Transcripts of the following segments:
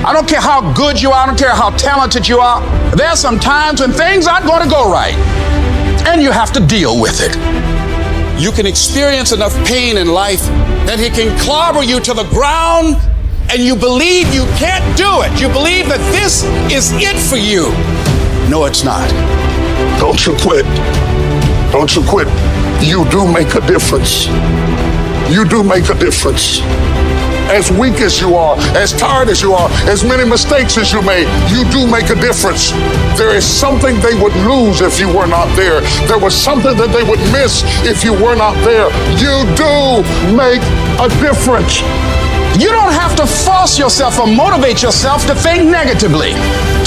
I don't care how good you are. I don't care how talented you are. There are some times when things aren't going to go right, and you have to deal with it. You can experience enough pain in life that it can clobber you to the ground, and you believe you can't do it. You believe that this is it for you. No, it's not. Don't you quit. Don't you quit. You do make a difference. You do make a difference. As weak as you are, as tired as you are, as many mistakes as you made, you do make a difference. There is something they would lose if you were not there. There was something that they would miss if you were not there. You do make a difference. You don't have to force yourself or motivate yourself to think negatively,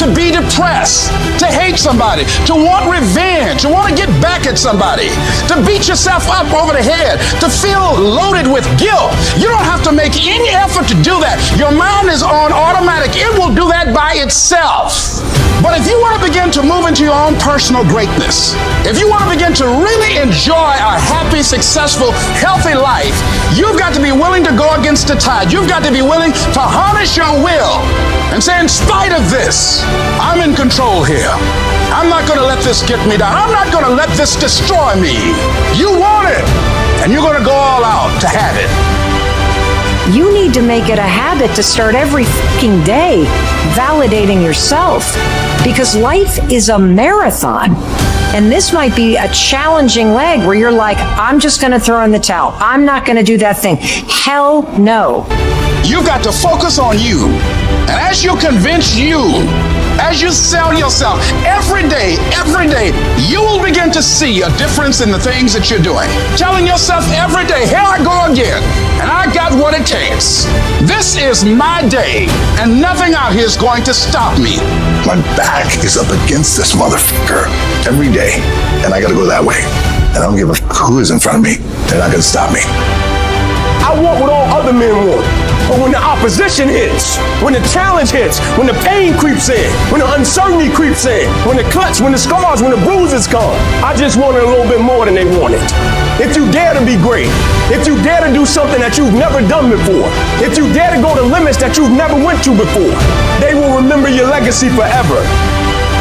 to be depressed, to hate somebody, to want revenge, to want to get back at somebody, to beat yourself up over the head, to feel loaded with guilt. You don't have to make any effort to do that. Your mind is on automatic. It will do that by itself. But if you want to begin to move into your own personal greatness, if you want to begin to really enjoy a happy, successful, healthy life, you've got to be willing to go against the tide. You've got to be willing to harness your will and say, in spite of this, I'm in control here. I'm not going to let this get me down. I'm not going to let this destroy me. You want it, and you're going to go all out to have it. You need to make it a habit to start every fucking day validating yourself, because life is a marathon. And this might be a challenging leg where you're like, I'm just going to throw in the towel. I'm not going to do that thing. Hell no. You've got to focus on you. And as you convince you, as you sell yourself every day, you will begin to see a difference in the things that you're doing. Telling yourself every day, here I go again, and I got what it takes. This is my day, and nothing out here is going to stop me. My back is up against this motherfucker every day, and I gotta go that way. And I don't give a who is in front of me. They're not gonna stop me. I want what all other men want. But when the opposition hits, when the challenge hits, when the pain creeps in, when the uncertainty creeps in, when the cuts, when the scars, when the bruises come, I just want it a little bit more than they wanted. If you dare to be great, if you dare to do something that you've never done before, if you dare to go to limits that you've never went to before, they will remember your legacy forever.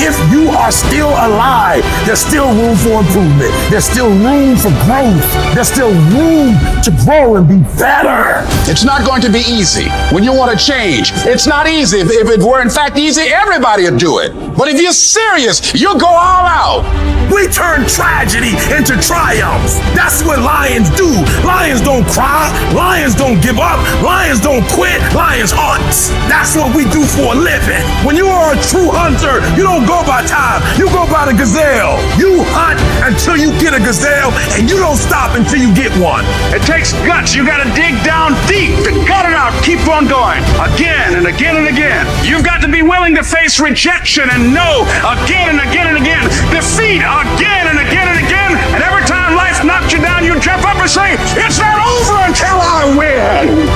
If you are still alive, there's still room for improvement. There's still room for growth. There's still room to grow and be better. It's not going to be easy when you want to change. It's not easy. If it were in fact easy, everybody would do it. But if you're serious, you'll go all out. We turn tragedy into triumph. That's what lions do. Lions don't cry. Lions don't give up. Lions don't quit. Lions hunt. That's what we do for a living. When you are a true hunter, you don't go by time. You go by the gazelle. You hunt until you get a gazelle, and you don't stop until you get one. It takes guts. You got to dig down deep to gut it out. Keep on going again and again and again. You've got to be willing to face rejection and no again and again and again. Defeat again and again and again. And every time life knocks you down, you jump up and say, it's not over until I win.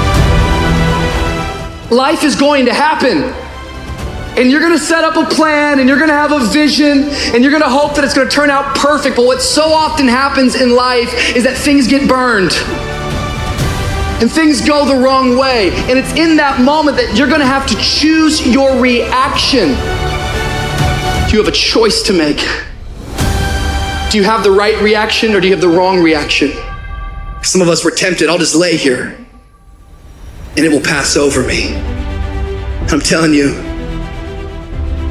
Life is going to happen. And you're going to set up a plan, and you're going to have a vision, and you're going to hope that it's going to turn out perfect. But what so often happens in life is that things get burned. And things go the wrong way. And it's in that moment that you're going to have to choose your reaction. You have a choice to make. Do you have the right reaction, or do you have the wrong reaction? Some of us were tempted, I'll just lay here and it will pass over me. I'm telling you,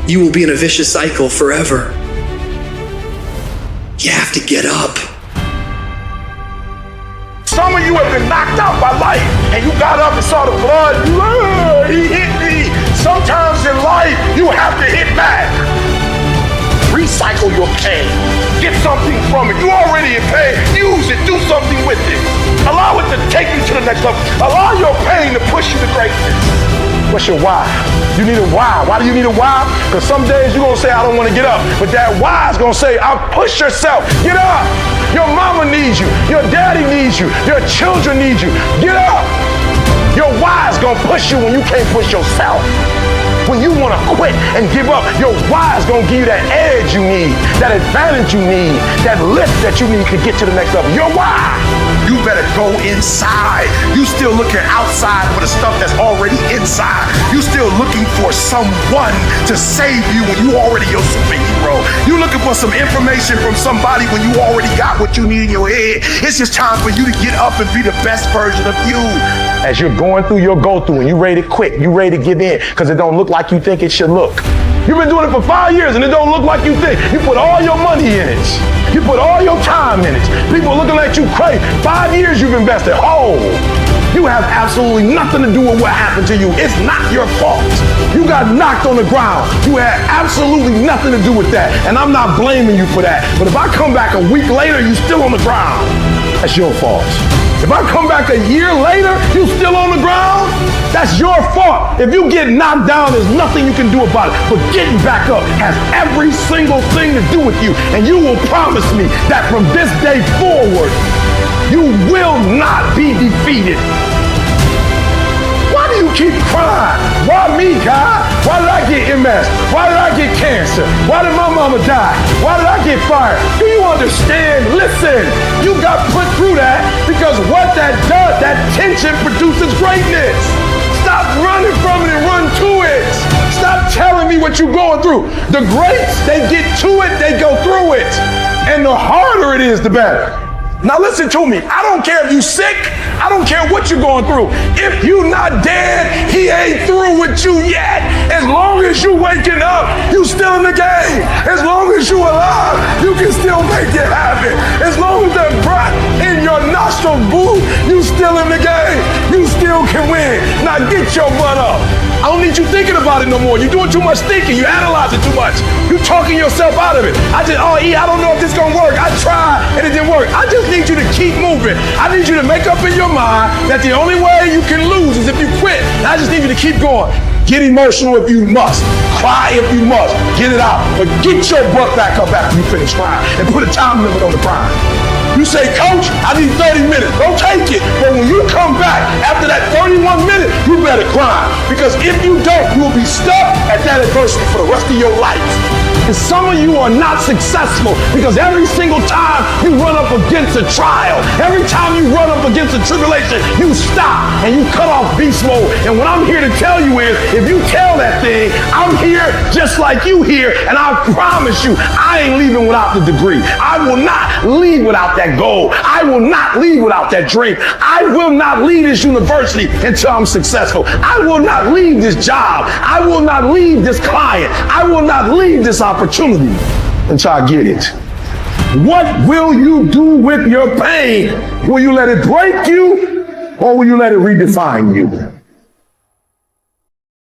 you will be in a vicious cycle forever. You have to get up. Some of you have been knocked out by life, and you got up and saw the blood. He hit me. Sometimes in life, you have to hit back. Recycle your pain. Get something from it. You already in pain. Use it. Do something with it. Allow it to take you to the next level. Allow your pain to push you to greatness. What's your why? You need a why. Why do you need a why? Because some days you're going to say, I don't want to get up. But that why is going to say, I'll push yourself. Get up. Your mama needs you. Your daddy needs you. Your children need you. Get up. Your why is going to push you when you can't push yourself. When you want to quit and give up, your why is going to give you that edge you need, that advantage you need, that lift that you need to get to the next level. Your why. You better go inside. You still looking outside for the stuff that's already inside. You still looking for someone to save you when you already your superhero. You looking for some information from somebody when you already got what you need in your head. It's just time for you to get up and be the best version of you. As you're going through your go-through and you ready to quit, you ready to give in because it don't look like you think it should look. You've been doing it for 5 years and it don't look like you think. You put all your money in it. You put all your time in it. People are looking at you crazy. 5 years you've invested. Oh, you have absolutely nothing to do with what happened to you. It's not your fault. You got knocked on the ground. You had absolutely nothing to do with that. And I'm not blaming you for that. But if I come back a week later, you still on the ground. That's your fault. If I come back a year later, you still on the ground, that's your fault. If you get knocked down, there's nothing you can do about it. But getting back up has every single thing to do with you. And you will promise me that from this day forward, you will not be defeated. Why do you keep crying? Why me, God? Why did I get MS? Why did I get cancer? Why did my mama die? Why did I get fired? Do you understand? Listen, you got put through that because what that does, that tension produces greatness. Stop running from it and run to it. Stop telling me what you're going through. The greats, they get to it, they go through it. And the harder it is, the better. Now listen to me. I don't care if you sick. I don't care what you're going through. If you not dead, he ain't through with you yet. As long as you waking up, you still in the game. As long as you alive, you can still make it happen. As long as that breath in your nostril boo, you still in the game. You still can win. Now get your butt up. I don't need you thinking about it no more. You're doing too much thinking. You analyzing too much. You talking yourself out of it. I don't know if this gonna work. I tried and it didn't work. I just need you to keep moving. I need you to make up in your mind that the only way you can lose is if you quit. And I just need you to keep going. Get emotional if you must. Cry if you must. Get it out. But get your butt back up after you finish crying and put a time limit on the crying. You say, Coach, I need 30 minutes. Don't take it. But when you come back after that 31 minutes, you better cry. Because if you don't, you will be stuck at that adversity for the rest of your life. And some of you are not successful because every single time you run up against a trial, every time you run up against a tribulation, you stop and you cut off beast mode. And what I'm here to tell you is, if you tell that thing, I'm here just like you here, and I promise you, I ain't leaving without the degree. I will not leave without that goal. I will not leave without that dream. I will not leave this university until I'm successful. I will not leave this job. I will not leave this client. I will not leave this opportunity until I get it. What will you do with your pain? Will you let it break you, or will you let it redefine you?